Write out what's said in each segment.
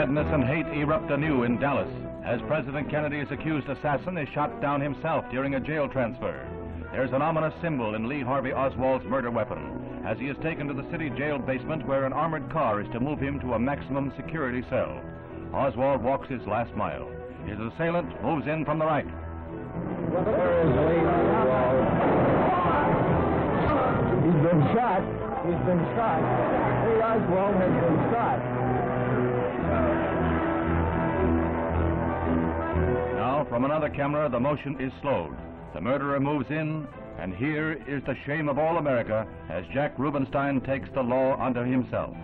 Sadness and hate erupt anew in Dallas as President Kennedy's accused assassin is shot down himself during a jail transfer. There's an ominous symbol in Lee Harvey Oswald's murder weapon as he is taken to the city jail basement where an armored car is to move him to a maximum security cell. Oswald walks his last mile. His assailant moves in from the right. There is Lee Oswald. He's been shot. He's been shot. Lee Oswald has been shot. Now, from another camera, the motion is slowed. The murderer moves in, and here is the shame of all America as Jack Rubenstein takes the law unto himself.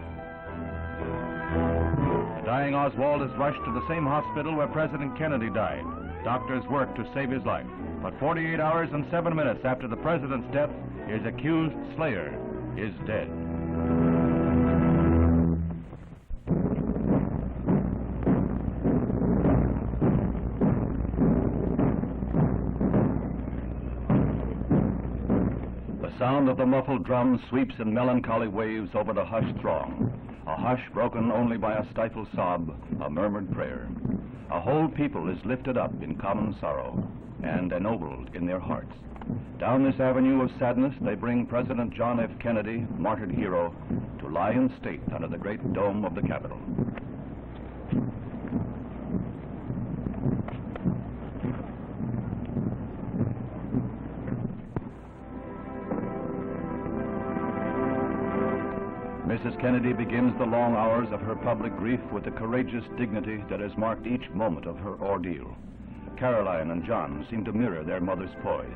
The dying Oswald is rushed to the same hospital where President Kennedy died. Doctors work to save his life. But 48 hours and 7 minutes after the president's death, his accused slayer is dead. The sound of the muffled drum sweeps in melancholy waves over the hushed throng, a hush broken only by a stifled sob, a murmured prayer. A whole people is lifted up in common sorrow and ennobled in their hearts. Down this avenue of sadness, they bring President John F. Kennedy, martyred hero, to lie in state under the great dome of the Capitol. Mrs. Kennedy begins the long hours of her public grief with the courageous dignity that has marked each moment of her ordeal. Caroline and John seem to mirror their mother's poise.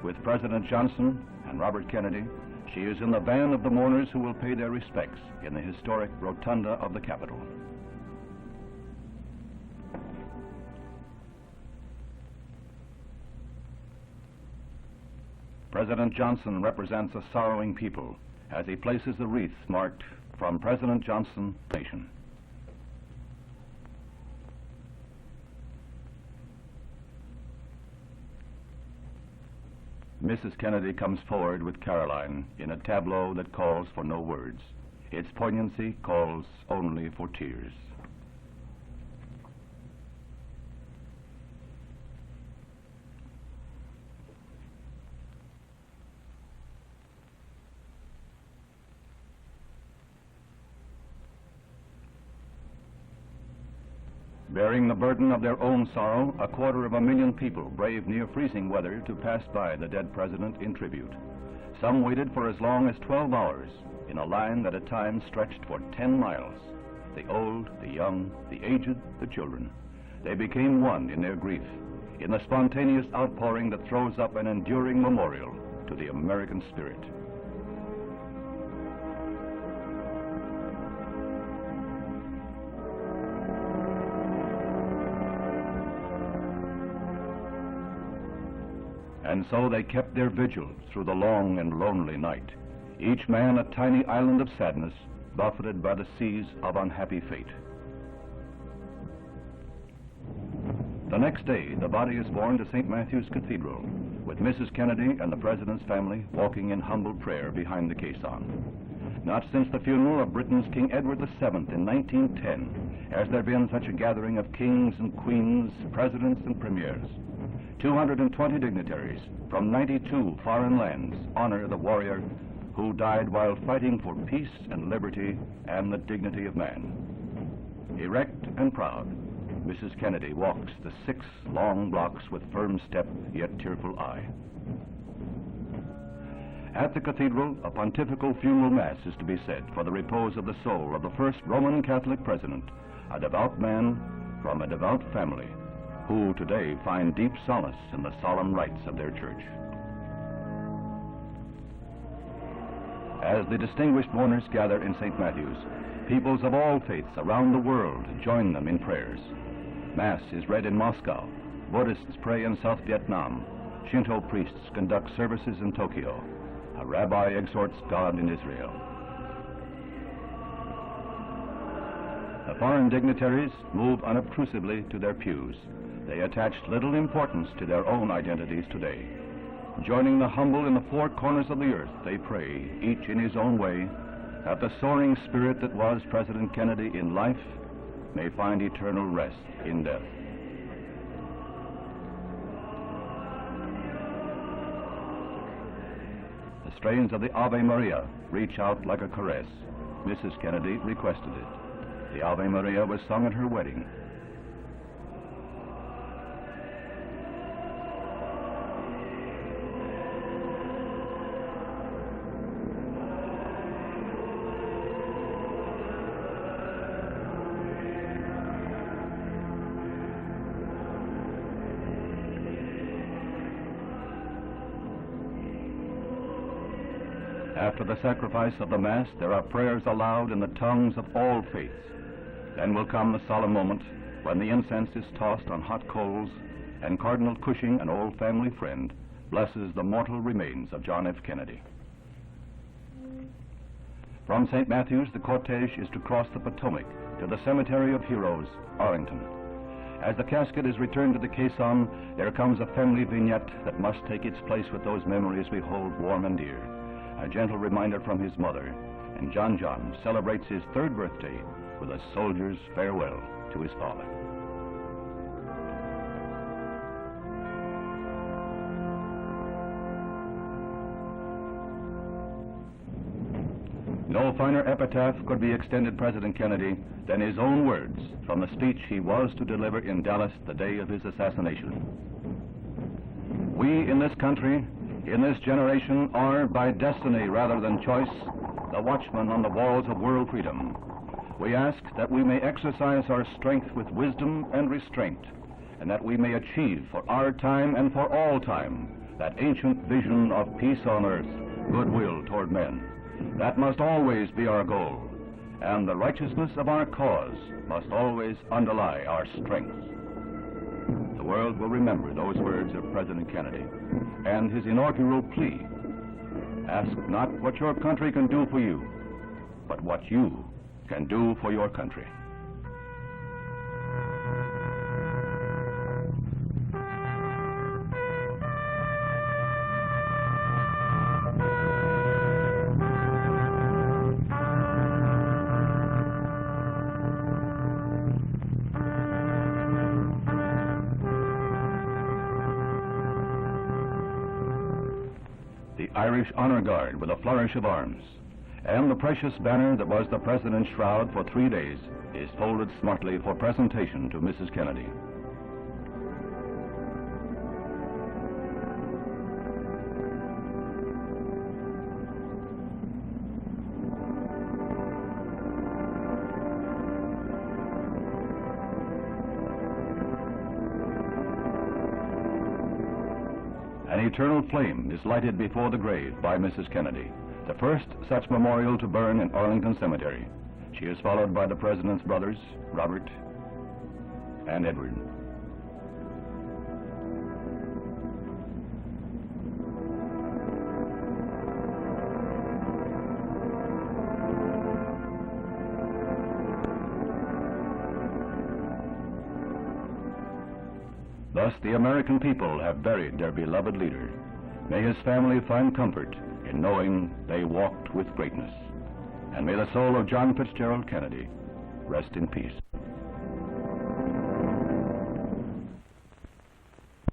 With President Johnson and Robert Kennedy, she is in the van of the mourners who will pay their respects in the historic rotunda of the Capitol. President Johnson represents a sorrowing people as he places the wreath marked "From President Johnson, Nation." Mrs. Kennedy comes forward with Caroline in a tableau that calls for no words. Its poignancy calls only for tears. Bearing the burden of their own sorrow, 250,000 people braved near freezing weather to pass by the dead president in tribute. Some waited for as long as 12 hours in a line that at times stretched for 10 miles. The old, the young, the aged, the children. They became one in their grief, in the spontaneous outpouring that throws up an enduring memorial to the American spirit. And so they kept their vigil through the long and lonely night, each man a tiny island of sadness, buffeted by the seas of unhappy fate. The next day, the body is borne to St. Matthew's Cathedral, with Mrs. Kennedy and the President's family walking in humble prayer behind the caisson. Not since the funeral of Britain's King Edward VII in 1910 has there been such a gathering of kings and queens, presidents and premiers. 220 dignitaries from 92 foreign lands honor the warrior who died while fighting for peace and liberty and the dignity of man. Erect and proud, Mrs. Kennedy walks the 6 long blocks with firm step yet tearful eye. At the cathedral, a Pontifical Funeral Mass is to be said for the repose of the soul of the first Roman Catholic president, a devout man from a devout family, who today find deep solace in the solemn rites of their church. As the distinguished mourners gather in St. Matthew's, peoples of all faiths around the world join them in prayers. Mass is read in Moscow, Buddhists pray in South Vietnam, Shinto priests conduct services in Tokyo, a rabbi exhorts God in Israel. The foreign dignitaries move unobtrusively to their pews. They attached little importance to their own identities today. Joining the humble in the 4 corners of the earth, they pray, each in his own way, that the soaring spirit that was President Kennedy in life may find eternal rest in death. The strains of the Ave Maria reach out like a caress. Mrs. Kennedy requested it. The Ave Maria was sung at her wedding. After the sacrifice of the Mass, there are prayers aloud in the tongues of all faiths. Then will come the solemn moment when the incense is tossed on hot coals and Cardinal Cushing, an old family friend, blesses the mortal remains of John F. Kennedy. From St. Matthew's, the cortege is to cross the Potomac to the Cemetery of Heroes, Arlington. As the casket is returned to the caisson, there comes a family vignette that must take its place with those memories we hold warm and dear. A gentle reminder from his mother, and John celebrates his 3rd birthday with a soldier's farewell to his father. No finer epitaph could be extended President Kennedy than his own words from the speech he was to deliver in Dallas the day of his assassination. We in this country, in this generation, are, by destiny rather than choice, the watchmen on the walls of world freedom. We ask that we may exercise our strength with wisdom and restraint, and that we may achieve for our time and for all time that ancient vision of peace on earth, goodwill toward men. That must always be our goal, and the righteousness of our cause must always underlie our strength. The world will remember those words of President Kennedy and his inaugural plea. Ask not what your country can do for you, but what you can do for your country. Irish Honor Guard with a flourish of arms, and the precious banner that was the President's shroud for 3 days is folded smartly for presentation to Mrs. Kennedy. An eternal flame is lighted before the grave by Mrs. Kennedy, the first such memorial to burn in Arlington Cemetery. She is followed by the President's brothers, Robert and Edward. Thus, the American people have buried their beloved leader. May his family find comfort in knowing they walked with greatness. And may the soul of John Fitzgerald Kennedy rest in peace.